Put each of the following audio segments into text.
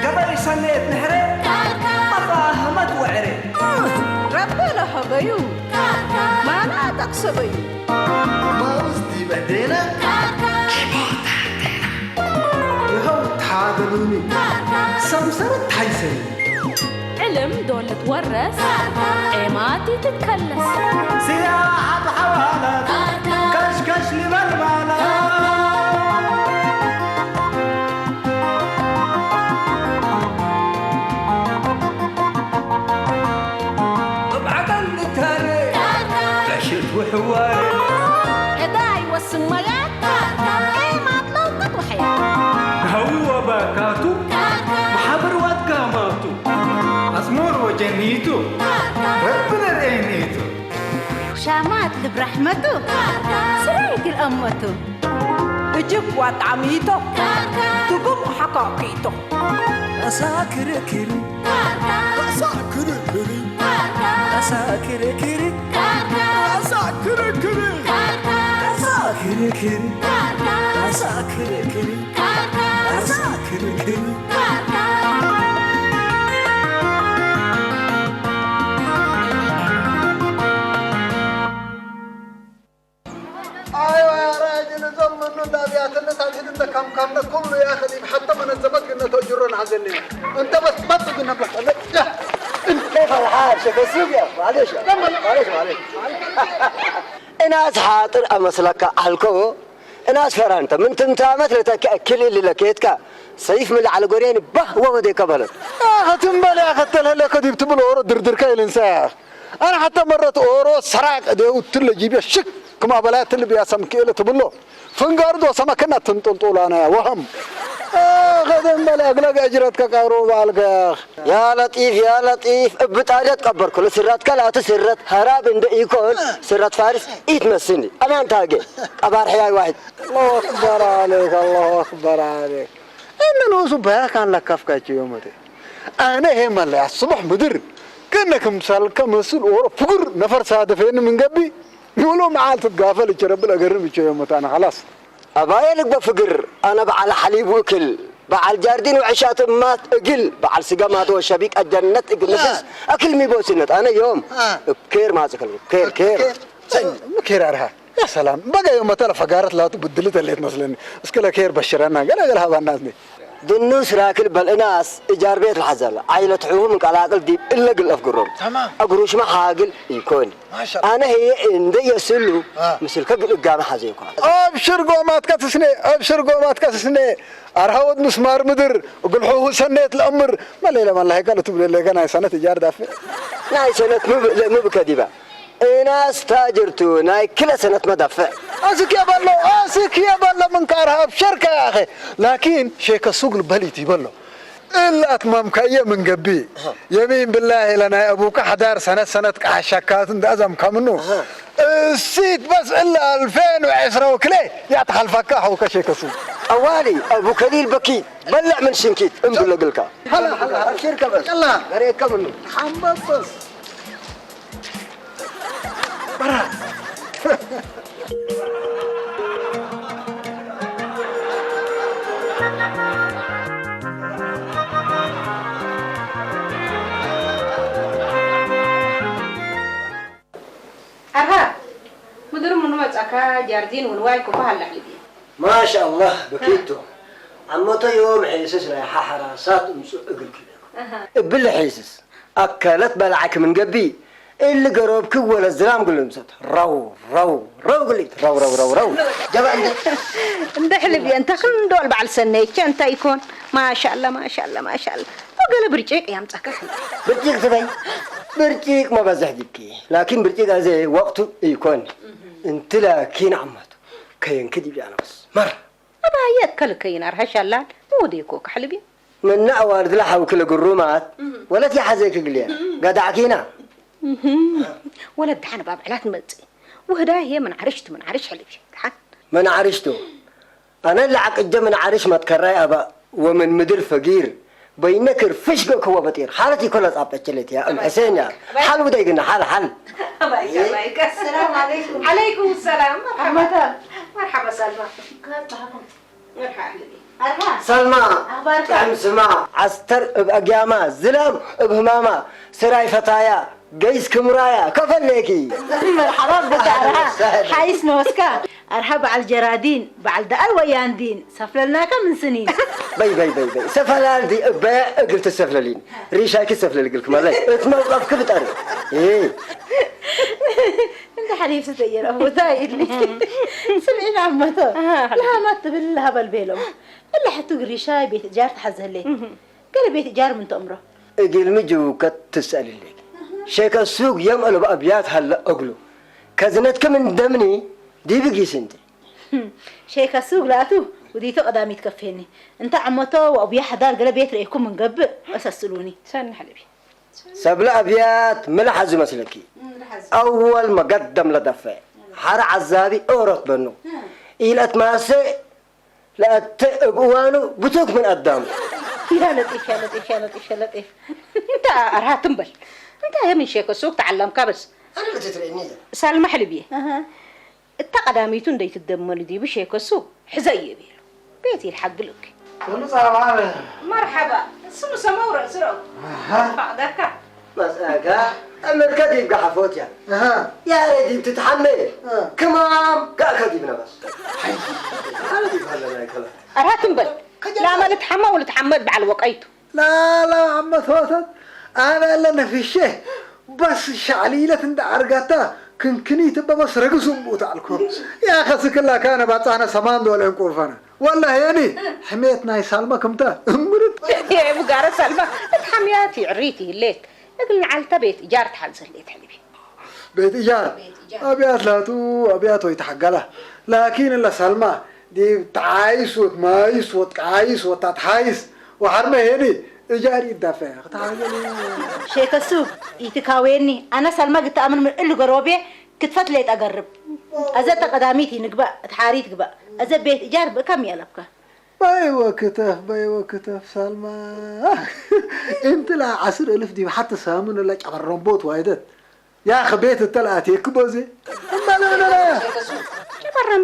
قبل سنة نهرة مفاهمت وعري ربنا حبيو ما أنا تقصبي ما وصدي بدينا يهو تعادلوني سمسرة حيسن علم دول تورث إيماتي تتكلس سياحة بحوالات كشكش لبربالات وحواري هداي والسميات ايه ما تلوقت وحياة هو باكاتو محبر واتكاماتو أزمور وجنيتو ربنا رينيتو شامات برحمته سريك الأمتو اجب وطعميته تقوم حقاقيته أساكر كيري أساكر كيري أساكر كيري أساكر كيري أساكر كيري أساكر كيري أساكر كيري ايوه يا راجل زمن الابيات اللي تاخذ انت كم كله يا اخي حتى من الزبط كنا تجرون عزلني انت بس بطق انك انت كيف الحال شيخ السوق معلش معلش ناس حاطر امسلك اهلكو ناس فرانت من تمتامت لتاكل اللي لكيتك سيف من على قرين به ودي كبلت تنبل يا اخي تلهل كديب تبل اورو دردر كاي الانسان انا حتى مرت اورو سراق ادو تل جيبي شك كما بلات اللي بياسم كيله تبلو فنقاردو سمكنا تنطلطول انا وهم غدن بلا اغلق اجرتك قارو بالك يا لطيف بتاجت قبر كل سرات كلا تسرت هراب عند يكون سرات فارس يتمسني امان تاجي قبر حياي واحد الله اكبر عليك الله اكبر عليك إنه نوصل بها كان لك كفكة يومتي أنا هم اللي الصبح مدر كأنك مسال كمسؤول ورا فقر نفر صادفين من قبي يقولوا معال تتقافل يشرب الأقرب يومتي أنا خلاص أبايلك بفقر أنا بعلى حليب وكل بعل جاردين وعشات مات أقل بعل سقامات وشبيك الجنة أقل نفس أكل ميبوسنت أنا يوم بكير ما أتكلم كير كير أرها يا سلام بقى يوم تلا فقارت لا تبدلت اللي مثلاً اسكلا كير بشرنا قال هذا الناس دي دنوس راكل بالناس إيجار بيت الحزل عيلة حوم على عقل ديب إلا قل أفقرهم تمام أقروش ما حاقل يكون ما شاء الله أنا هي عندي يسلو مثل كقل قام حزيكم أبشر قومات كتسني أرهود مسمار مدر وقل حوه سنة الأمر ما ليلة ما الله قالوا تبلي اللي كان سنة إيجار دافع ناي سنة مو بكذبة ناس تاجرتو ناي كل سنة مدفع أسك يا بالله من كارها بشركة يا أخي لكن شيك السوق البليتي بالله إلا أتمام كأيه من قبي يمين بالله لنا أبوك حدار سنة كعشاكات انت أزم كمنو السيت بس إلا 2010 وكلي يعتخل فكاح وكشيك السوق أوالي أبو كليل بكيت بلع من شنكيت انقل لقلك هلا الشركة بس يلا غريك كمنو حمد بس برا أرها مدر من وجهك جاردين والواي كفها اللحلي ما شاء الله بكيتو عمته يوم حيسس رايحة حراسات ومسوق أقل كده بالحيسس أكلت بلعك من قبي اللي قربك ولا الزلام قل لمسات رو قلت رو جاب عندك ندحلب أنت كل دول بعد سنة أنت يكون ما شاء الله وقال برجيك يا متكح برجيك تبي برجيك ما بزحدك لكن برجيك هذا وقته يكون انت لكن عمته كين كدي أنا بس مرة أبا يتكل كين أرها شلال موديكوك حلبي من أوارد لها وكل قرومات ولا تي حزيك قليل قاعد عكينا ولد حنا باب علات مزي وهدا هي من عرش حلبي حن من عرشته أنا اللي عقد من عرش ما تكرر أبا ومن مدير فقير بينكر فشقك هو بطير حالتي كلها صعبت جلت يا أم حسين يا حل ودا يقولنا حل بايك السلام عليكم. عليكم السلام. مرحبا سلمى. مرحبا حبيبي. سلمى تعم سما عستر بأقيامة زلم بهمامة سراي فتايا قيس كمرايا كفليكي مرحبا بك أرها حايس نوسكا أرها بعد الجرادين بعد دقل وياندين سفلناك من سنين بي سفلال دي قلت السفلالين ريشاكي سفلال قلت مالي اتموقف كيف تعرف ايه انت حليف ستير ابو داير لي سمعين عمته لها ما تبل لها بالبيلو الا حتى ريشاي بيت جار تحزه لي قال بيت جار من تمره اجل مجوك تسأل لك شيك السوق يمقلب أبيات هلا أقلو كزنتك من دمني دي بقي سنتي شيك السوق لاتو وديتو قدامي تكفيني انت عمته وابيا حدار قال بيت رأيكم من قبل اسسلوني سن حلبي سبل أبيات ملحز مسلكي أول ما قدم لدفع حر عزابي أورط بنو إلى تماسي لا تقوانو بتوك من قدام يا لطيف انت ارها تنبل انت يا من شيك السوق تعلمك بس أنا اللي تتريني سالمة حلبيه التقداميتون دي تدمر دي بشيك السوق حزي بيلو بيتي الحق لك كل صار معنا مرحبا سمو سمورة سرو بعدك مساكا أما الكدي يبقى حفوت يا ريدي بتتحمل كمان كدي بس أنا دي بهلا ما يكلا ارها تنبل لا ما نتحمل ولا تحمل بعد وقيته لا عم ثوثت انا لنا في الشيء بس شعليلة انت عرقتها كني تبقى بس رقصهم بوتعلكم يا خسك الله كان بعطانا سمان دول انقوفنا والله يعني حميتنا يسالمة كمتا امرت يا ابو قارة سلمى اتحمياتي عريتي الليت قلنا على بيت ايجار تحل زليت حلبي بيت ايجار ابيات ابياتو يتحقلها لكن الا سلمى دي تعايس وتمايس وتقايس وتتحايس وحرمه هني ايجاري الدافع تعالي شيك السوق يتكاويني انا سلمى قلت امن من اللي قروبي كتفت ليت اقرب ازت قداميتي نقبا تحاريت قبا ازت بيت ايجار بكم يلبك باي وكتف سلمى انت لا 10,000 دي حتى سامن ولا الرمبوت وايدت يا اخي بيت التلاتي كبوزي ما لا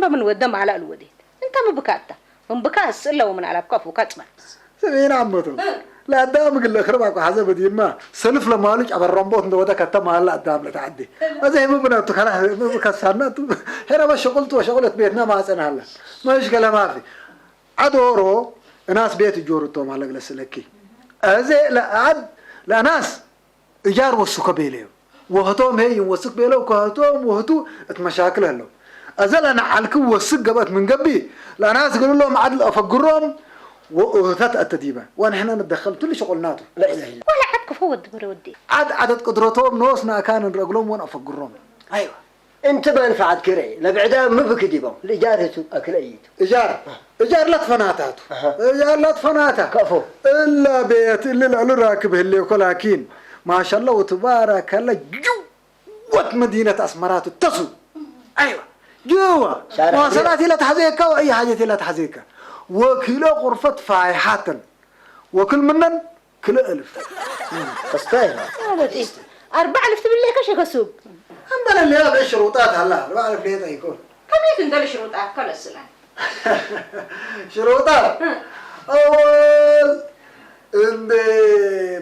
مرة من ودم على الوديد انت ما بكاته من بكاس الا ومن على كف وكتمه سمعين عمته لا قدامك اللي خربك وحسب دين ما سلف لما لك على الرمبوت ده وده كتم هلا قدام لا تعدي زي ما بنات خلاص ما بكسرنا هنا ما شغلت وشغلت بيتنا ما سنه هلا ما مشكله ما في عدورو ناس بيت جورتهم هلا لسلكي ازي لا عد لا ناس ايجار وسك بيلو وهتوم هي وسك بيلو كهتوم وهتو مشاكل هلو ازل انا على وسك جبت من قبي لا ناس يقولوا لهم عدل افقرهم وثلاث التديبه وانا هنا ندخلت لي شغلناته لا اله الا ولا عدك فوق الدبر ودي عدد قدرتهم نوسنا كان الرجلهم وانا افقرهم ايوه انت ما نفعت كري لبعدا ما بكديبهم الايجار اكل ايته ايجار لا تفناتاته ايجار لا تفناته كفو الا بيت اللي راكب اللي ولكن ما شاء الله وتبارك الله جوة مدينه اسمرات التصو ايوه جوا مواصلات لا تحزيك واي حاجه لا تحزيك وكيلو غرفه فايحات وكل منن كل 1000 تستاهل 4,000 بالله كشك السوق عندنا اللي هذا الشروطات هلا ما اعرف ليه يكون كم يتندل شروط اكل السلام شروطات اول ان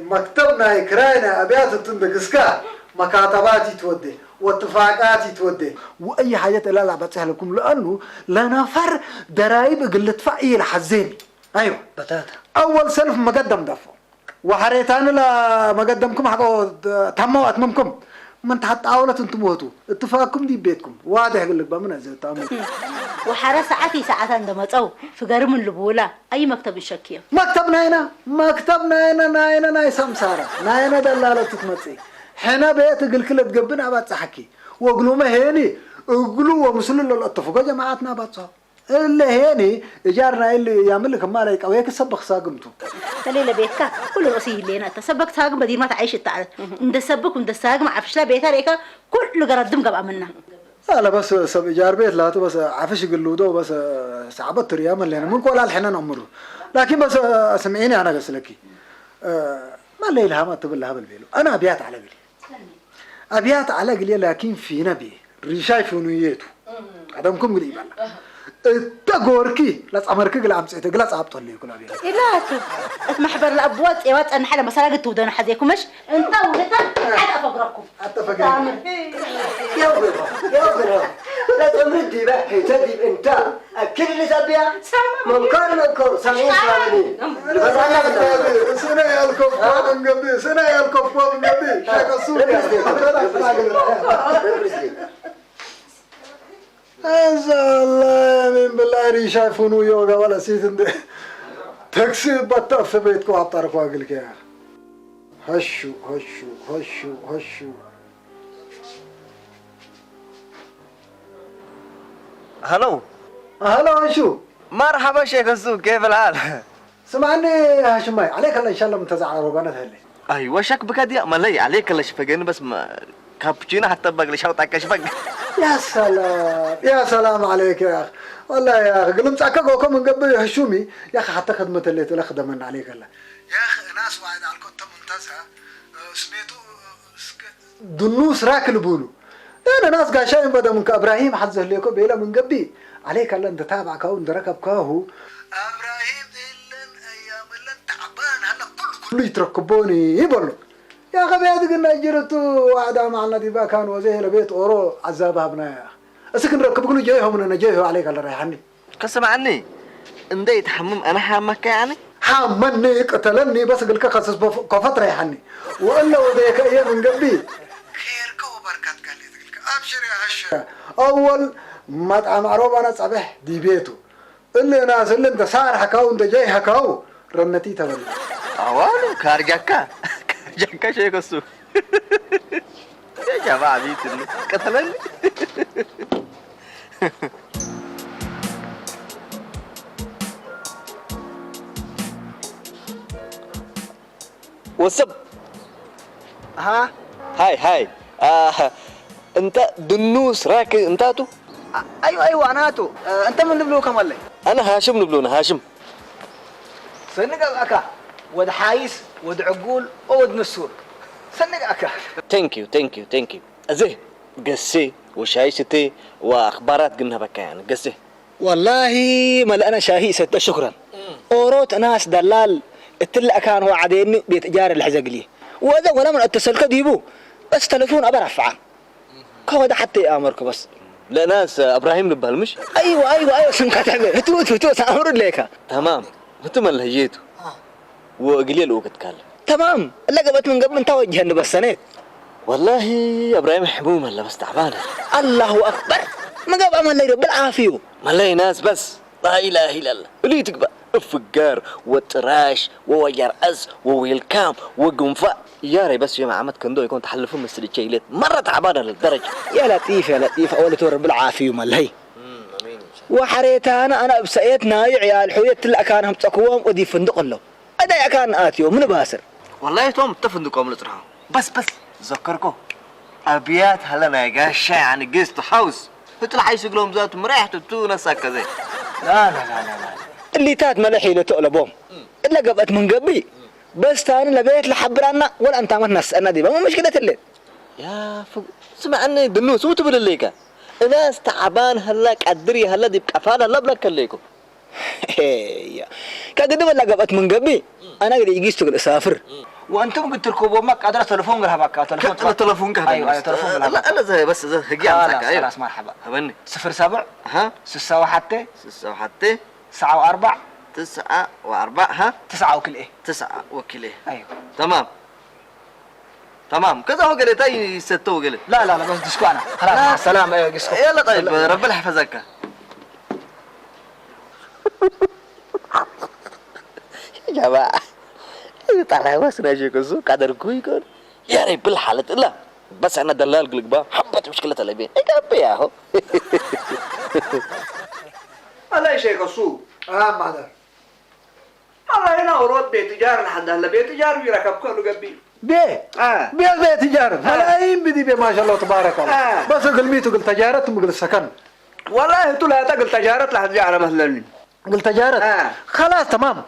مكتبنا يكراينا ابيات تندقسكا مكاتبات تودي واتفاقات تودي واي حاجه لا بتسهل لكم لانه لا نفر درايب قلت فعيل حزين ايوه بتاتا اول سلف مقدم دفع وحريتان لا مقدمكم حقو تموا اتممكم من تحت عاولة انتموتوا اتفاقكم دي بيتكم واضح يقول لك بمن ازاي تعمل وحرا ساعتي عندما تصو في قرم اللبوله اي مكتب الشكيه مكتبنا هنا ناي سمساره ناينا دلاله تتمصي حنا بيت قلكله تقبنا بتصحكي وقلوا ما هيني قلوا ومسلل الاتفاق جماعتنا بتصو اللي هيني ايجارنا اللي يعمل لك ما عليك او هيك سبخ ساقمتو تليله بيتك كل راسي لينا تسبك ساقم بدير ما تعيش التعال اند سبك وند ساقم عفش لا بيتها ريكا كل قردم قبا منها لا بس سب إيجار بيت لا تو بس عفش قلودو بس صعبت ريام اللي أنا من كل الحين نمره لكن بس سمعيني أنا قص لكي ما ليلها ما تقول لها بالبيلو أنا أبيات على قلي أبيات على قلي لكن في نبي ريشاي في نيته هذا ممكن قلي بالله تقوركي لا تأمرك قل عمسي تقل صعبت لي كل أبيات لا تو محبر الأبوات إيوات أنا حلا مسألة قلت ودنا حديكم مش أنت ولتا حتى أفقركم حتى فقرك يا بنا لا تمردي بحي تدي انت كل اللي تبيها منكر سامعين سامعين بس انا سنة يا الكفار من قبل سنة يا الكفار من قبل شاك السوري الله من بالله ريشا فونو يوغا ولا سيتن تاكسي بطل في بيتكم عطاركوا اقلك يا هشو هشو هشو هشو هلو هلا شو مرحبا شيخ السوق كيف الحال؟ سمعني يا شماي عليك الله ان شاء الله منتزع روبانات هلي ايوه شك بكاد يا ملي عليك الله شفقني بس ما كابتشينو حتى بقلي شوطك شفق يا سلام عليك يا اخي والله يا اخي قلت عكاكو من قبل هشومي يا اخي حتى خدمه اللي تلخدم من عليك الله يا اخي ناس واحد على الكتة منتزهه سميتو دنوس راكل بولو انا ناس قاشاين بدا منك ابراهيم حزه ليكو بيلا من قبل عليك الله انت تابع كاو انت ركب كاهو ابراهيم إلن ايام اللي تعبان هلا كله يتركبوني يبلو يا اخي بيادق ان جرتو وعدا مع الذي با كان وزيه لبيت اورو عذابها ابناء يا اخي اسكن ركبكم جايهم من انا جايه عليك الله ريحني قسم عني اندي يتحمم انا حامك يعني حمني قتلني بس قلك خصص كفتره يحني والا وذيك ايام من قبل خيرك وبركتك اللي تقولك ابشر يا هشام اول مطعم عروبه صباح دي بيته اللي ناس اللي انت صار حكاو انت جاي حكاو رنتي تبل اوالو كارجاكا كارجاكا شيخ السوق يا جماعه بيت قتلني وصب ها هاي انت دنوس راكب انتاتو ايوه اناتو انت من نبلو كمالي انا هاشم نبلونا هاشم سنق اكا ود حايس ود عقول ود نسور سنق اكا ثانك يو ازيه قسي وشايشتي واخبارات قلنا بك يعني قسي والله مال انا شاهي ست شكرا اوروت ناس دلال التل كان هو عديني بيت ايجار الحزق لي واذا ولا من اتصل كديبو بس تليفون ابى ارفعه كودا حتى يامرك بس لا ناس ابراهيم نبهل مش ايوه سمكت عمل هتوت امر ليك تمام انتم اللي هجيتوا وقليل وقت كلم تمام لقبت من قبل انت وجهني بس سنيت والله ابراهيم حبوم الله بس تعبان الله اكبر ما قبل ما لي رب العافيه ما لي ناس بس لا اله الا الله اللي تقبل الفقار والتراش وويرأس وويلكام وقنفاء يا ري بس يوم عمد كندو يكون تحلفون مسل الشيلات مرة تعبانة للدرجة يا لطيف أولي تور بالعافية مالهي وحريتها أنا بسقيت نايع يا الحوية تلا كانهم تقوم ودي فندق له أدا كان آتيو من باسر والله توم تفندقهم لترها بس ذكركم أبيات هلا يا قاشة يعني جيست هاوس هتل حيث يقولون ذات مريحة تونس كذا لا اللي تات ملحي لتقلبهم إلا قبت من قبي بس تاني لبيت لحبرانا ولا أنت عمت ناس أنا دي ما مشكلة اللي يا فوق سمع عني دنوس وتبل الليكا ناس تعبان هلا قدري هلا دي بكفاله هلا بلك الليكو هي كده ولا قبت من قبي انا قد يجي اشتغل اسافر وانتم قلت تركبوا ما قادر تليفون قلها بقى تليفون قلها ايوه تليفون قلها لا زي بس زي هجي امسك ايوه خلاص مرحبا هبني 07 ها 6 حتى 6 حتى 9 و4 9 و4 ها 9 وكل ايه 9 وكل ايه ايوه تمام كذا هو قال تاي 6 وقال لا بس دسكو انا خلاص مع السلامه يلا طيب ربنا يحفظك يا جماعه طلع واسنا شيكو قدر كويكون يا ريت بالحالة لا بس انا دلال قلق با حبت مشكلة الابين ايه يا هو الله يشيك السوق مادر الله هنا ورود بيت جار لحد هلا بيت جار يركب كله قبي بيه بيه تجارة ملايين بدي بيه ما شاء الله تبارك الله بس أقول ميتو قلت تجارة ومقل السكن والله تقول تقول تجارة لحجارة مثلا قلت تجارة خلاص تمام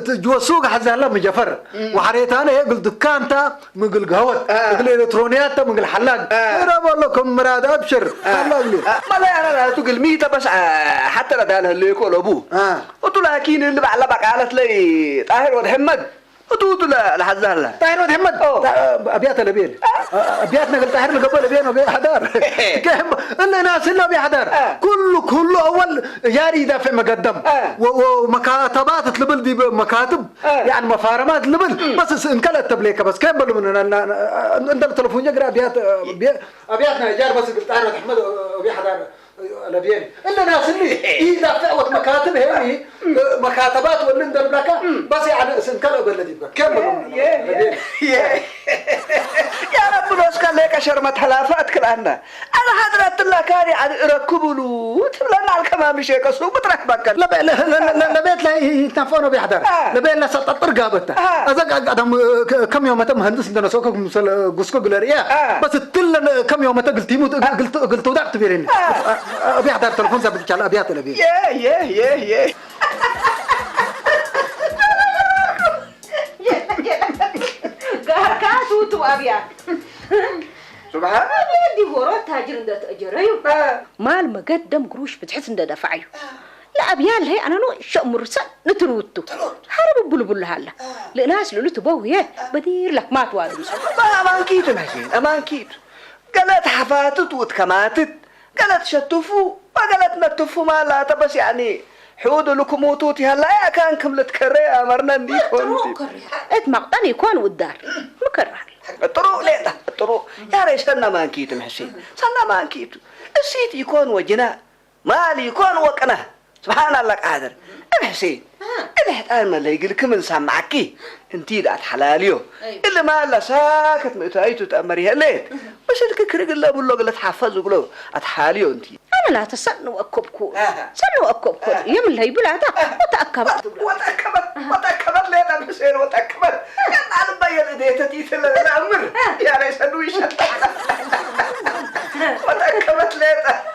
جوا سوق حزة الله مجفر وحريت أنا قلت دكان تا مقل قهوة قل إلكترونيات تا مقل حلاق أنا بقول لكم مراد أبشر حلاق لي ما لا أنا تقول ميتة بس حتى لا ده اللي يقول أبوه وتقول أكين اللي بعلبك قالت لي طاهر ومحمد وتقول لحزة الله طاهر محمد أبيات لبين أبياتنا قلت طاهر قبل لبين وبين حدار كيف إلا ناس إلا بين حدار كله أول جاري دافع مقدم ومكاتبات تلبل دي مكاتب يعني مفارمات تلبل بس انقلت تبليكه بس كيف بلو من عند التلفون يقرأ أبياتنا جار بس قلت طاهر محمد وبين حدار لبيان إلا ناس اللي يدافع وقت مكاتب هي مكاتبات ولا ندر بلاكا بس يعني سنكلوا بالذي بقى كم يا رب نوسك لك شرمت حلافات كلنا أنا حضرت الله كاري عن ركبلو تبلنا على كمان مشي كسو بترك بكر لا بيت لا يتنفونوا بيحضر لا بيت لا سطر قابته أذاك أدم كم يوم متى مهندس عندنا سوق مسل قسكو قلريا بس تل كم يوم متى قلت يموت قلت ودعت بيرين بيحضر تلفون زبط على أبيات الأبيات يا كاتوتو أبيات سبحان الله دي هورات تاجر ده تأجريه مال مقدم قروش بتحس إنه دفعيه لا أبيال هي أنا نو شأمر سن نتروتو حرب بلبل هلا لناس لولو تبويه بدير لك ما توادم أمان كيتو محسين أمان كيتو قالت حفاتت وتكماتت قالت شتفو وقالت نتفو ما لا تبس يعني حود لكم وتوتي هلا كان كملت كريه أمرنا ندي كونتي إت مقطني يكون والدار مكرر الطرق ليه الطرق يا ريت سنة ما نكيت محسين سنة ما نكيت السيت يكون وجنا مالي يكون وقنا سبحان الله قادر محسين اللي هتقال ما اللي يقولك من سامعكي انتي دعت حلاليو اللي ما لا ساكت متأيتو تأمريها ليه بس الككرق اللي أقول له قلت حافظوا قلوا أتحاليو انتي أنا لا تسنوا أكبكون سنوا أكبكون يوم اللي يبلع ده وتأكبت ليه ده محسين وتأكبت أنا بيّن إيديتا تيثل الأمر يا ريس أنويشة وتأكبت ليه ده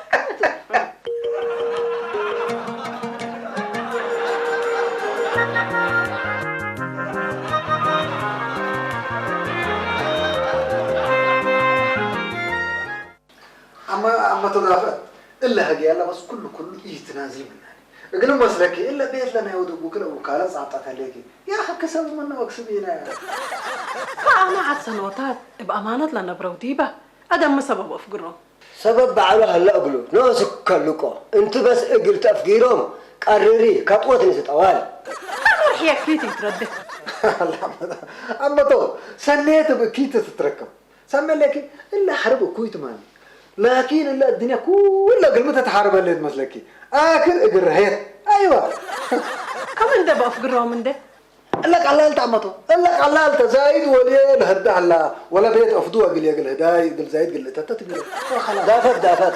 أما تضافت إلا هجي الله بس كله يتنازل منها قلنا مسلكي إلا بيت لنا يودو كلا وكالة زعطتها ليكي يا أخي كسب منا وكسبينا أنا عاد سنوات بأمانة لنا بروديبة أدم سبب أفقرهم سبب بعلها هلا أقولوا ناسك كلكم أنت بس قلت أفقيرهم قرري كطوة نسيت أوال أنا رح يكفيتي تردد أما تو سنيت بكيت تتركب سمي لك إلا حرب كويت ماني لكن إلا الدنيا كلها قلمتها تحارب اللي مسلكي آكل إقرهيت أيوة كمان ده بأفقرهم من ده لك علالت عمتو لك علالت زايد وليه لهد على ولا بيت أفضوه قل يقل هداي قل زايد قل تتقل دافت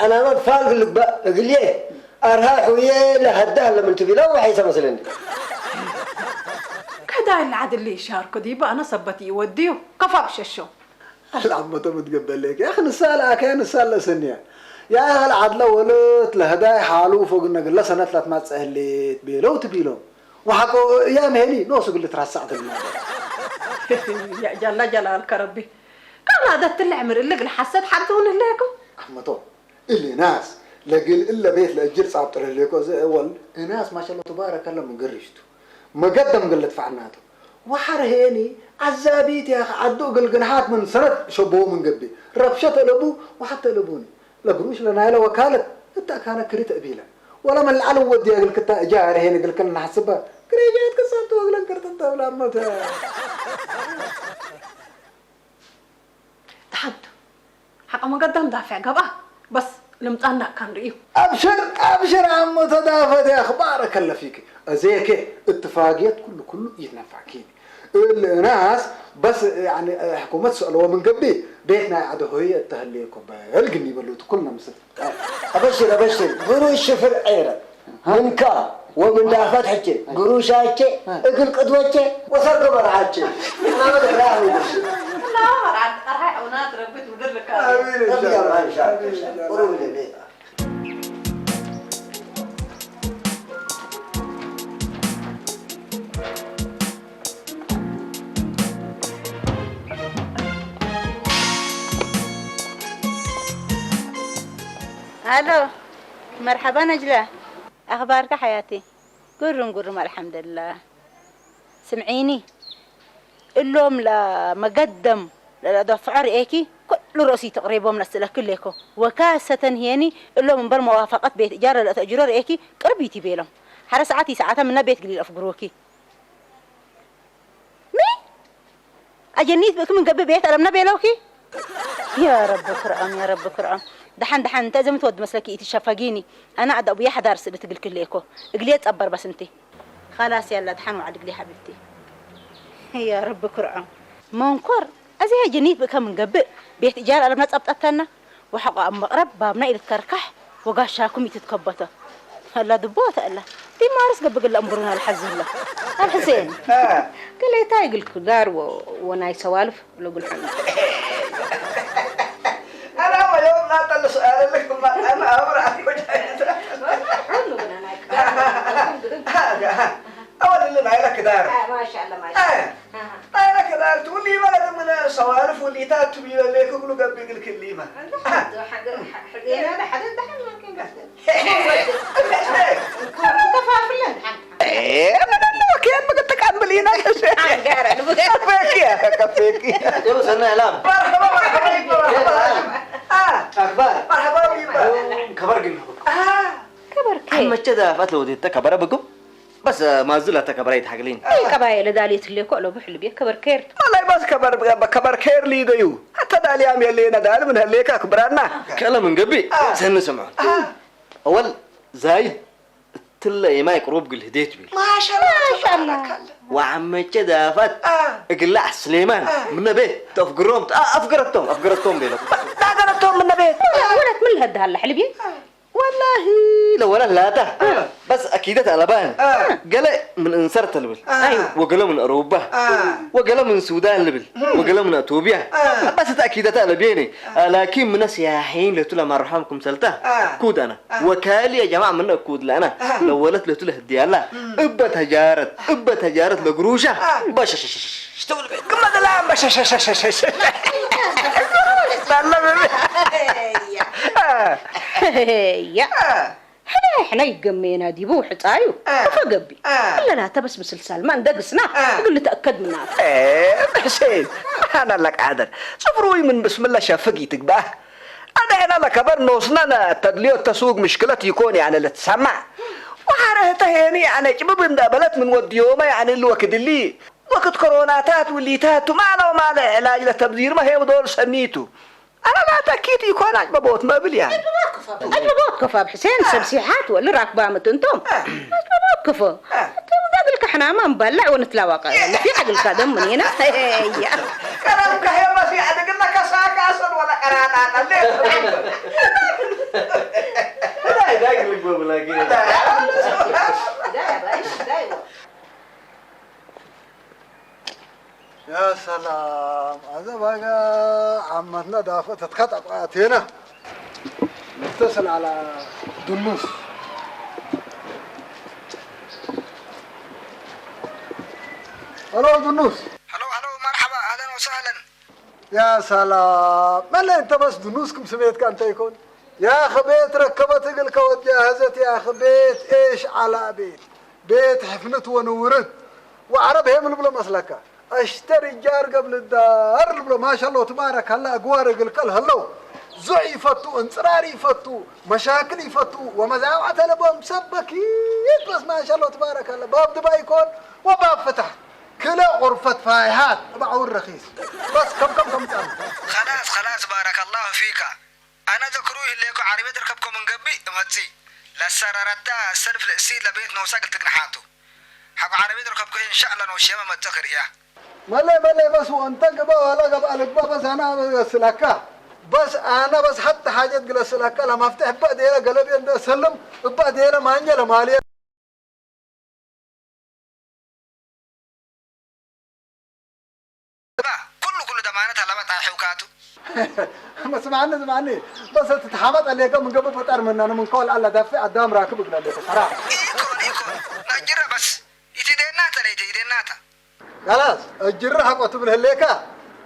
أنا ما بفعل لك بقى قل ليه أرهاح وياه لهدها لما انتبه لا وحيسا مثلا كده اللي عاد اللي يشاركوا دي بقى أنا صبتي يوديه كفاش الشو العمتو متقبل لك يا أخي نسال كان نسال سنيا يا أخي العدلة ولت لهداي حالو فوق النقل سنة ثلاث ما تسهلت بيلو تبيلو وحقو يا مهني نوسو قلت ترسعت الموضوع يا جلالك ربي كان هذا العمر اللي قل حسد حدون ليكم عمتو اللي ناس لقل إلا بيت لأجر صعب ترى ليكو زي أول ناس ما شاء الله تبارك الله مقرشتو مقدم قلت فعناته وحرهيني عزابيت يا أخي عدو قل قنحات من سنة شبهو من قبي ربشة لبو وحتى لبوني لقروش لنا إلا وكالت انت كان كريت أبيلا ولا من العلو ودي أقول كتا جاهر هيني قل كلنا حسبها كريجات كسرتو أقول كرت انت ولا عمتها تحدو حق مقدم دافع قبا بس لمطانا كان رئيو أبشر عمو تدافت يا أخبارك الله فيك أزيك اتفاقيات كله يتنفعكيني الناس بس يعني حكومة سؤالوا من قبلي بيتنا عده هي التهليكم بالقني بلو تقولنا مثل أبشر قروش شفر عيرة منكا ومن دافت حكي قروشاتي اكل قدوتي وسرق برعاتي انا ما ادري لا مرعد راح اونات ربيت مدرك امين ان شاء الله قولوا لي الو مرحبا نجلة، اخبارك حياتي؟ قرم الحمد لله. سمعيني اللوم لا مقدم لا دفع رأيكي كل رأسي تقريبا من السلة كلكم وكاسة هيني اللوم من بالموافقة بيت إيجار لا تأجر رأيكي قربيتي بيلهم حر ساعتها من بيت قليل أفقروكي مين أجنيت بكم من قبل بيت ألمنا بيلوكي يا رب كرام يا رب كرام دحن انت زي ما تود مسلكي تشفقيني انا قد ابويا حدار سلت قلت لكم قليت تصبر بس انت خلاص يلا دحن وعد قلي حبيبتي يا رب كرام منكر ازي جنيت بكم من قبل بيت ايجار انا تصبطتنا وحق ام مقرب بابنا الى تكركح وقاشاكم يتتكبته هلا دبوت الله دي مارس قبل الامبرنا الحزن الله الحسين قال لي تايق الكدار وناي سوالف لو قلت انا ما يوم لا تل سؤال لك انا امر عليك اول اللي معي كدار ما شاء الله ما شاء الله انا كدار تقول لي ولد من سوالف واللي تاتبي لك يقولوا قبل الكلمه حقيقة هذا حدث دحين ممكن قصدي ايه انا كان ما قلت كملينا كفيك يا بس انا اعلام مرحبا اخبار مرحبا بيبا خبر قلنا كبر كيف اما كذا فتلو دي تكبر بكم بس ما زلت كبريت حقلين اي قبايل داليت اللي كله بحل بيه كبر كيرت والله بس كبر كير لي ديو حتى دالي عم يلي ندال من هليك كبرنا كلام من قبي سن سمع اول زايد تلا ما يقرب قل هديت بي ما شاء الله وعم كذا فت اقلع سليمان من بيت تفقرهم افقرتهم بينك افقرتهم من بيت ولد من هاد هلا حلبي والله لو ولا لا ده بس اكيد البان قال من انصار تلبل وقال من اوروبا وقال من السودان لبل وقال من اثيوبيا بس تاكيدات البيني لكن من سياحين لتلا ما رحمكم سلته كود انا وكالي يا جماعه من كود لا انا لو ولت لتلا هدي الله ابا تجارت لقروشه باش اشتغل كم لا باش يا احنا يقمينا دي بو حصايو فقبي لا لا تبس مسلسل ما ندقسنا يقول لي تاكد منها حسين انا لك عادل صبروي من بسم الله شافقي تقباه انا هنا لكبر نوصنا تدليو التسوق مشكلة يكون يعني اللي تسمع وحارته يعني جبب اندابلت من وديوما يعني الوقت اللي وقت كوروناتات والليتات وما له علاج للتبذير ما هي بدور سميته انا لا تاكيد يكون عجبوت ما بلي يعني عجبوت كفا بحسين سمسيحات ولا راكبه متنتم عجبوت كفا قبلك احنا ما نبلع ونتلاوق اللي في عقلك دم من هنا كلامك هي ما في عاد قلنا كساك اصلا ولا قرانا لا يداقلك بلاقي يا سلام هذا بقى عمتنا دافة تتخطط هنا نتصل على دنوس الو دنوس هلو مرحبا اهلا وسهلا يا سلام مالا انت بس دنوسكم سميتك انت يكون يا اخي بيت ركبت قلك وتجهزت يا اخي بيت ايش على بيت حفنت ونورت وعرب هم بلا مسلكه اشتري جار قبل الدار بلا ما شاء الله تبارك الله اقوار الكل هلو زعي يفتوا انصرار يفتوا مشاكل يفتوا ومزاوعة لبهم سبكيت بس ما شاء الله تبارك الله باب دبا يكون وباب فتح كلا غرفة فايهات بعور رخيص بس كم تعمل خلاص بارك الله فيك انا ذكروه اللي يكون عربية ركبكم من قبي مهتزي لا سررتا السلف الاسيد لبيت نوساق تقنحاتو حق عربية ركبكم ان شاء الله نوشيما ما تذكر اياه ملي بس وانت قبا ولا قبا بس انا سلكه بس انا بس حتى حاجات قل سلكه لما افتح بقى ديلا قلبي سلم بقى ديلا ما انجل مالي ما سمعني بس تتحمط عليك من قبل فطر من انا من كل الله دافع قدام راكب قال لك صراحه يكون نجرب بس يتديناتا يتديناتا خلاص الجرة قلت له ليك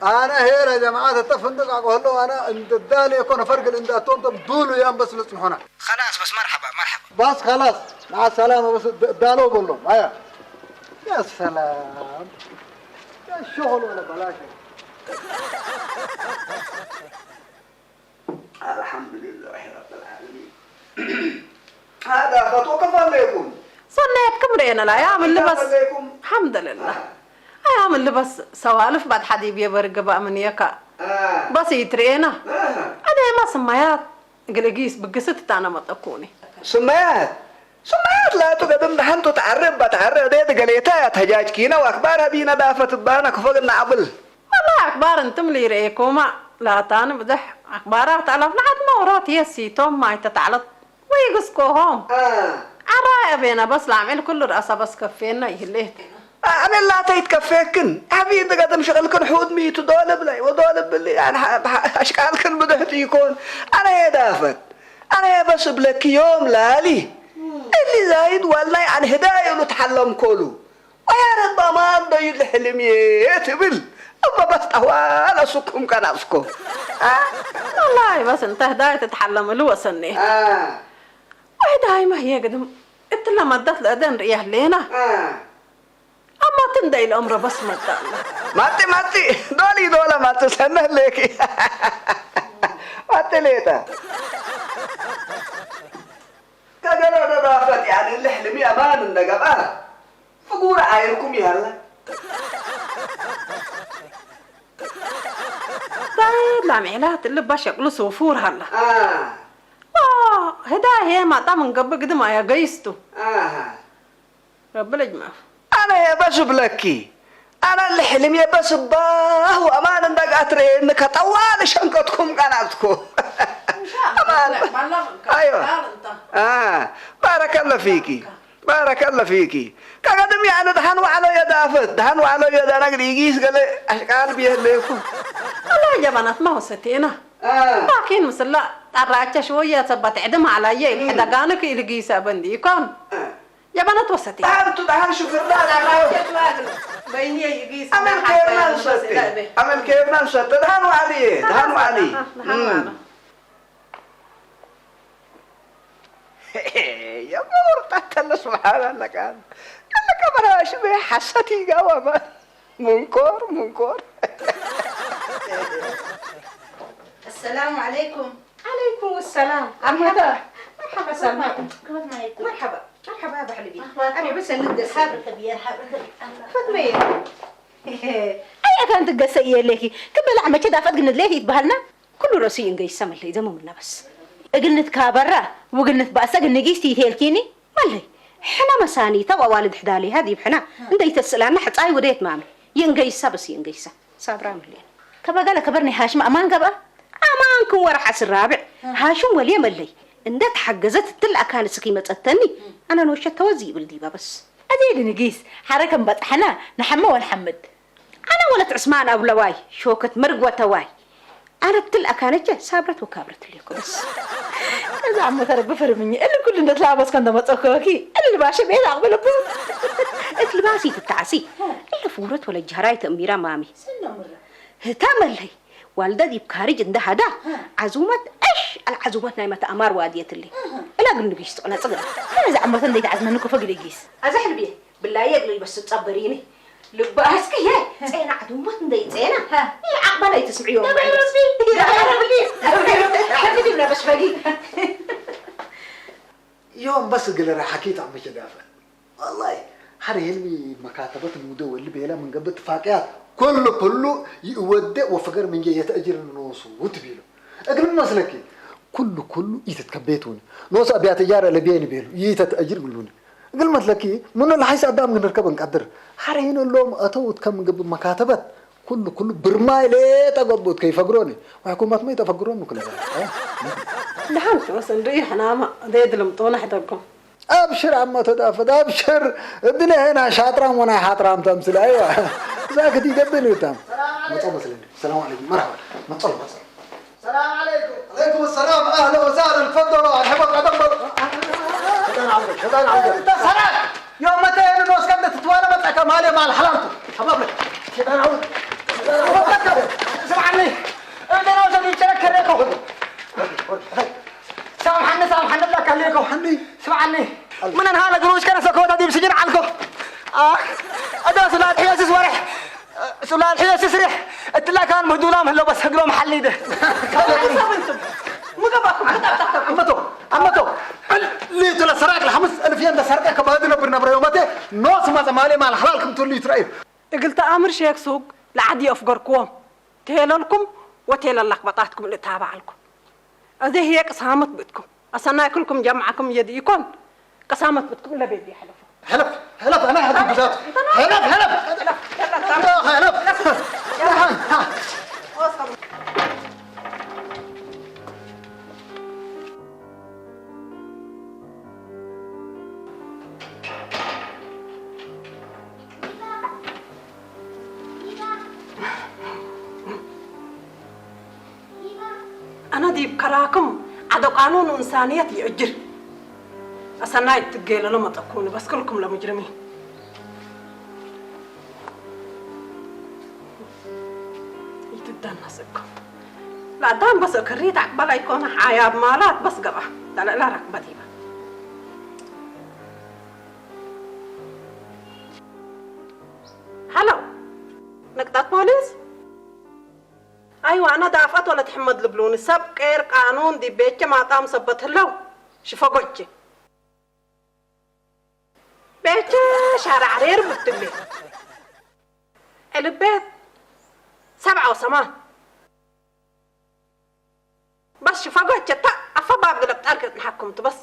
انا هير يا جماعه تفندق اقول له انا انت الدالي يكون فرق انت تنطم دولو يا بس لسمحونا خلاص بس مرحبا بس خلاص مع السلامه بس دالو قول لهم هيا يا سلام يا شغل ولا بلاش الحمد لله رب العالمين. هذا خطوة كفى لكم. صنيت كبرينا لا يعمل لبس الحمد لله يعمل لبس سوالف بعد حد بيبرق بقى من يكا بس يترينا أنا ما سميات قلقيس بقصت أنا ما تكوني سميات لا تقدم دحن تتعرب بتعرب ده قليتها تهجاج كينا واخبارها بينا دافت بانك فوق النعبل والله اخبار انتم لي ريكوما لا تاني بدح اخبارات على لحد ما ورات يسيتهم ما تتعلط ويقسكوهم عرايا بينا بس لا اعمل كل راسه بس كفينا يهليه انا لا تيتكفيكن حبيبي قدم شغلكن حود ميت ودولب لي ودولب لي يعني اشكالكن بدهت يكون انا يا دافت انا بس بلك يوم لالي اللي زايد والله عن هدايا نتحلم كله ويا رب ما ضي الحلم يتبل أما بس طوال أسكم كان أسكم والله بس انت هدايا تتحلم له وسني وهدايا ما هي قدم انت لما ادت الأذان ريح لينا أما تندي الأمر بس ماتي دولا ما تسنى لك ماتي ليتا كجلو دافت يعني اللي حلمي أمان النجبان فقول عايركم يلا طيب لا معلات اللي بشكل صفور هلا هدايا ما طعم قبل قد ما يا قيستو رب الجمع أنا يا بس بلكي أنا اللي حلمي بس باه وأمان إنك أتري إنك طوال شنقتكم قناتكم أمان أيوة بارك الله فيكي كقدم يعني دهنوا على يدافت دهنوا على يد أنا قريقيس قال أشكال بيهليكم والله يا بنات ما هو ستينا لكن مسلا تراجع شوية تبى تعدم علي الحدقانك اللي قيسة بندي يكون يا بنات وسطي دهن شكر الله بيني يقيس عمل كيف ننسى دهنوا عليه يا مور تتلا سبحان الله كان براش به حسيتي جوابا منكر السلام عليكم. عليكم السلام مرحبا سلمى مرحبا يا بحلبي أنا بس ندس حبرك يا فاطمة أي كانت قصية لكي قبل عم كذا فقدنا ليه يتبهلنا كل راسي إنجي سمع لي زمو منا بس قلنت كابرة وقلنت بأسا قلنا جيستي تهلكيني مالي حنا مساني توا والد حدالي هذه بحنا نديت السلام حتى أي وديت مامي ينجيسا بس ينجيسا صابرة ملين كبا قال كبرني هاشم أمان قبا أمانكم ورحس الرابع هاشم ولي ملي اندت حجزت تلقى كان سكيمة التاني أنا نوشت توزي بالديبة بس أديل نجيس حركة بطحنا نحمى ونحمد أنا ولد عثمان أبو لواي شوكة مرق وتواي أنا بتلقى كانت صابرت وكابرت ليكم بس إذا عم ترى بفر مني اللي كل نطلع بس كنا متأخوكي اللي باشا بيد عقبل أبو اتلباسي تتعسي اللي فورت ولا الجهراي تأميرا مامي سنة مرة هتعمل لي والدتي بخارج عند هذا عزومة إيش العزومات نايمة أمار وادية اللي لا قلنا جيست أنا صغير أنا إذا عم تندي تعزمنا نكو فقري جيس أزحل بيه بالله يقلي بس تصبريني لباسك يا زينة عدومات ندي زينة هي عقبالة يتسمعيهم يا ربي يا ربي لا بس فقي يوم بس قل حكيت عم كدافع والله حري علمي مكاتبات المدو اللي بيلا من قبل اتفاقيات كله يودع وفقر من جاي يتأجر النص وتبيله أقل مسلكي كله يتتكبيتوني نص أبيع تجارة اللي بيني بيلو يتأجر قلوني أقل مسلكي من اللي حيس أدام من نركب نقدر حرين اللوم أتوت كم من قبل مكاتبات كله برماي ليه تقبض كيف فقروني وحكومات ما يتفقرون كل ذلك لحنت بس نريح نام ديد المطونة حدكم أبشر عم تدافد أبشر الدنيا هنا شاطرة وانا حاطرة تمثل أيوة ذاك تيجبني وتام السلام عليكم مرحبا ما تصل السلام عليكم. عليكم السلام، اهلا وسهلا، تفضلوا احبك ادبر. شدان عبد انت سرق يوم متى الناس كانت تتوالى متى مالي مع حلالته حبابك. شدان عبد. اسمعني انت ناوي تشارك كريكو. سامحني لك عليكم حني. اسمعني من انا قروش كان سكوت هذه بسجن عنكم. ادرس لا تحيس ورح سؤال حيس يسرح اتلا كان مهدولام هلو بس هقلو محلي ده. عمتو ليه تلا سرقك الخمس ألف ين ده سرقك بهذه برنامج يومته نص ما زمالي مع الحلال تقول لي ترأيه. قلت امر شيخ سوق لعدي افقركم تهللكم وتهلل لخبطاتكم اللي تابع لكم. هذه هي قسامة بيتكم أصلا كلكم جمعكم يديكم قسامة بيتكم لا بيدي هلف انا هذا بذات هلف أنا دي بكراكم عدو قانون إنسانية يأجر أصلا يتقيل لما تكونوا بس كلكم لمجرمين. يتدنسكم لا دام بس كريت عقبال يكون حياة مالات بس قبح لا ركبتي بقى. هلو نقطة بوليس. أيوة أنا دافعت ولا تحمد لبلوني سب كير قانون دي بيتش ما قام سبت هلو شفقوتش بيتش شارع عرير بتلي البيت 7 و8 بس شفقوتش تا أفا باب قلبت أركض نحكمت بس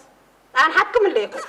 أنا حكم اللي يكون.